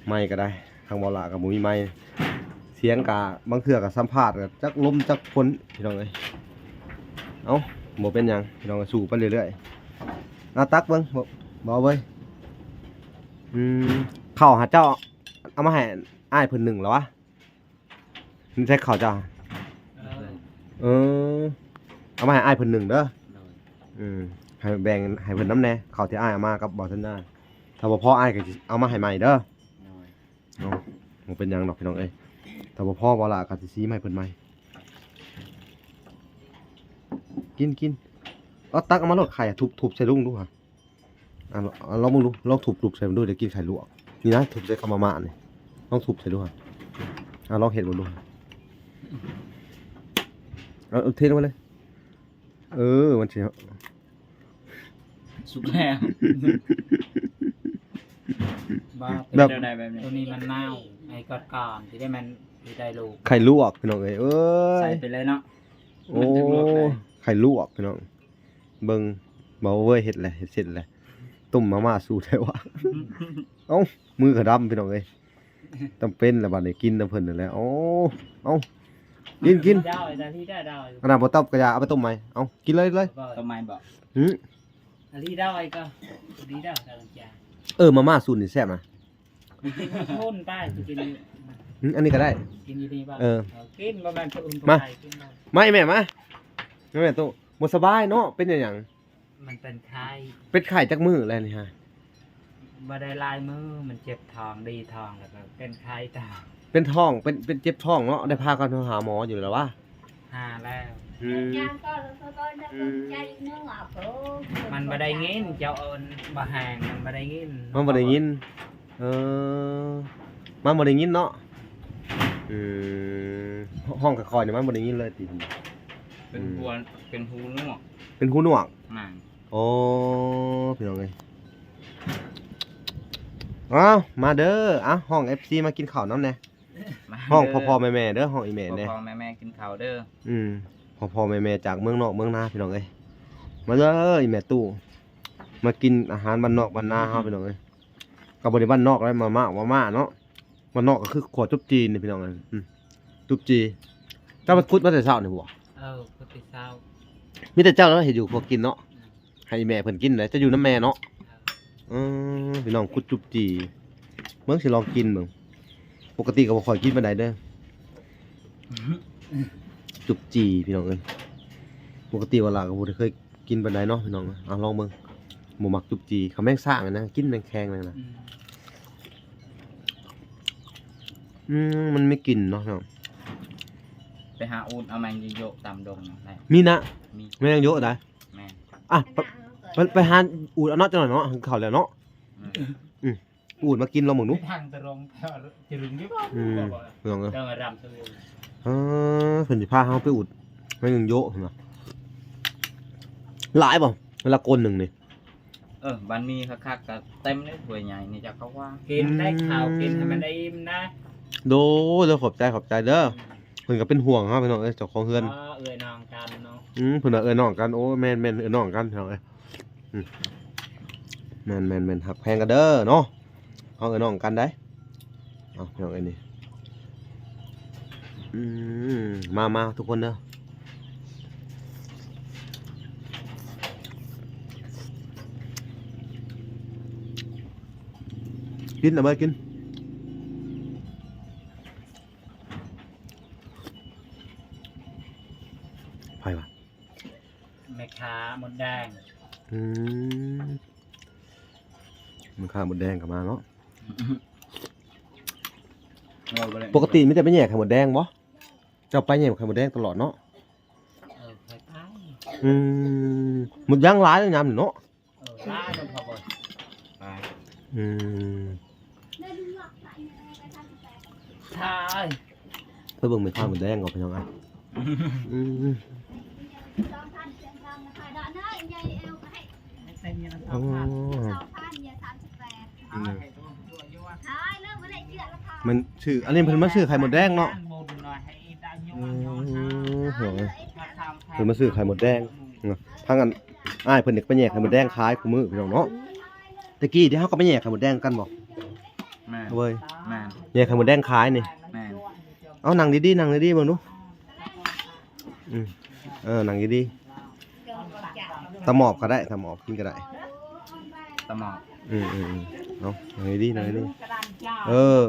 ไม้ก็ได้ทางบ่ล่ะก็บ่มีไม้เสียงก็บางเทื่อก็สัมภาษณ์ก็จักลมจักฝนพี่น้องเอ้ยเอ้าบ่เป็นหยังพี่น้องก็สู้ไปเรื่อยๆตักเบิ่งบ่เว้ยข้าวหาเจ้าเอามาให้อ้ายเพิ่นหนึ่งแล้ววะนี่ใช่ข้าวเจ้าเออเอามาให้อ้ายเพิ่นหนึ่งเด้อให้แบ่งให้เพิ่นน้ำแน่ข้าวที่อ้ายเอามากับบ่ทันได้ถ้าบ่พออ้ายก็สิเอามาให้ใหม่เด้อเนาะบ่เป็นหยังดอกพี่น้องเอ้ยถ้าบ่พอบ่ล่ะก็สิซีมาให้เพิ่นใหม่กินเอาตักเอามาโลดไข่ทุบใส่ลุงดูฮะลองมึงดูลองทุบใส่มันดูเดี๋ยวกินไข่ลวกนี่นะทุบใส่ข้าวมาม่านี่ลองทุบใส่ดูฮะลองเห็ดมันดูเอาเทลงมาเลยมันสิ สุกแล้ว บ้า แบบ เป็นได้แบบนี้ ตัวนี้มันเน่าไอ้ก่อนที่ได้มันที่ได้ลูก ไข่ลวกพี่น้องเอ้ย ใส่ไปเลยเนาะ โอ้ มันจะลวกได้ ไข่ลวกพี่น้องเบิ่งบ่เว้ยเฮ็ดเสร็จแล้วต้มมาม่าสูตรได้วะเอ้ามือก็ดำพี่น้องเอ้ยจำเป็นแล้วบัดนี้กินน้ำเพิ่นนั่นแหละเอ้ากิน ได้แต่ที่ได้ได้ อันนั้นบ่ต้มก็อย่าเอาไปต้มใหม่เอากินเลย ทำไมบอก อันที่ได้ก็ดีได้แต่ละจาน มาม่าสูตรนี่แซ่บนะ กินทุ่นป้ากิน อันนี้ก็ได้ กินอยู่ดีป่ะกินประมาณชั่วโมง มา กิน ไม่แม่มาแม่ตู้บ่สบายเนาะเป็นหยัง มันเป็นไข้ เป็นไข้จักมื้อแล้วนี่ฮะ บ่ได้ลายมือมันเจ็บท้องดีท้องแล้วก็เป็นไข้ตา เป็นท้องเป็นเจ็บท้องเนาะได้พากันหาหมออยู่แล้ววะ หาแล้ว มันบ่ได้งินเจ้าเอิญบ่ห่างมันบ่ได้งิน มันบ่ได้ยินมันบ่ได้ยินเนาะห้องกะคอยนี่มันบ่ได้ยินเลยติ เป็นหัวเป็นหูนวก เป็นหูหนวก หนัง โอ้พี่น้องเอ้ย อ้าวมาเด้ออ่ะห้อง FC มากินข้าวน้ำแน่ มา ห้อง เด้ พ่อๆแม่ๆเด้อห้องอีแม่เด้ พ่อๆแม่ๆกินข้าวเด้อ พ่อๆแม่ๆจากเมืองนอกเมืองนาพี่น้องเอ้ยมาเด้ออีแม่ตู้มากินอาหารบ้านนอกบ้านนาเฮาพี่น้องเอ้ยก็บ่ได้บ้านนอกแล้วมาม่าเนาะบ้านนอกก็คือขวดจุ๊บจีนนี่พี่น้องเอ้ยจุ๊บจีเจ้ามันพุดมาแต่เช้านี่บ่ พุทธิเศร้า มีแต่เจ้าแล้วเห็นอยู่พวกกินเนาะให้แม่เพิ่นกินเลยจะอยู่น้ำแม่เนาะพี่น้องคุดจุบจีเบิ่งสิลองกินเบิ่งปกติก็บ่ค่อยกินปานใดเด้อจุบจีพี่น้องเอ้ยปกติเวลาก็บ่ได้เคยกินปานใดเนาะพี่น้องเอาลองเบิ่งบ่มักจุบจีเขาแม่งซ่างอะนะกินแม่งแข็งเลยนะมันไม่กินเนาะพี่น้อง ไปหาอูดเอาแมงโยกตามดงได้ มีนะ มี แม่งเยอะได้ แม่น อ่ะไปหาอูดเอาเนาะจังหน่อยเนาะเข้าแล้วเนาะ อืม อูดมากินลองเบิ่งดู ทางตรงจะรึงดิบ่ พี่น้องเอ้ย เดินมารำตัวเอง เพิ่นสิพาเฮาไปอุดแม่งโยะเนาะหลายบ่เวลาคนหนึงนี่ บ้านมีคักๆก็เต็มเลยถ้วยใหญ่นี่จะเขาว่า กินได้ข้าวกินให้มันได้อิ่มนะ โดเด้อขอบใจเด้อเพิ่นก็เป็นห่วงเฮาพี่น้องเอ้ยเจ้าของเฮือน เอ้ยน้องกันเนาะ เพิ่นน่ะเอ้ยน้องกันโอ้แม่นเอ้ยน้องกันพี่น้องเอ้ยแม่นฮักแพงกันเด้อเนาะเฮาเอ้ยน้องกันได้เอาพี่น้องเอ้ยนี่มาทุกคนเด้อกินเอาไปกินไผวะ แม่ค้าหมดแดง มันข้าวหมดแดงกลับมาเนาะ เอาไปเลย ปกติมิแต่ไปแย่ไข่หมดแดงบ่เจ้าไปแย่ไข่หมดแดงตลอดเนาะ ไปไป หมดย่างร้ายเลยยามนี่เนาะ ร้านมันพอบ่ ไป ใช่ เพื่อเบิ่งไม่ข้าวหมดแดงก่อนไปยังไงอ๋อมันชื่ออันนี้เพิ่นมาซื้อไข่หมดแดงเนาะเพิ่นมาซื้อไข่หมดแดงทางอันอ้ายเพิ่นเด็กไปแย่ไข่หมดแดงขายคู่มื้อพี่น้องเนาะตะกี้ที่เฮาก็ไปแย่ไข่หมดแดงกันบ่ แม่น เว้ย แม่น แย่ไข่หมดแดงขายนี่ แม่น เอานั่งดีๆนั่งดีๆเบิ่งดูนั่งดีๆตะหมอบก็ได้ตะหมอบกินก็ได้ ตะหมอก เอานั่งดีๆนั่งดีๆ เออ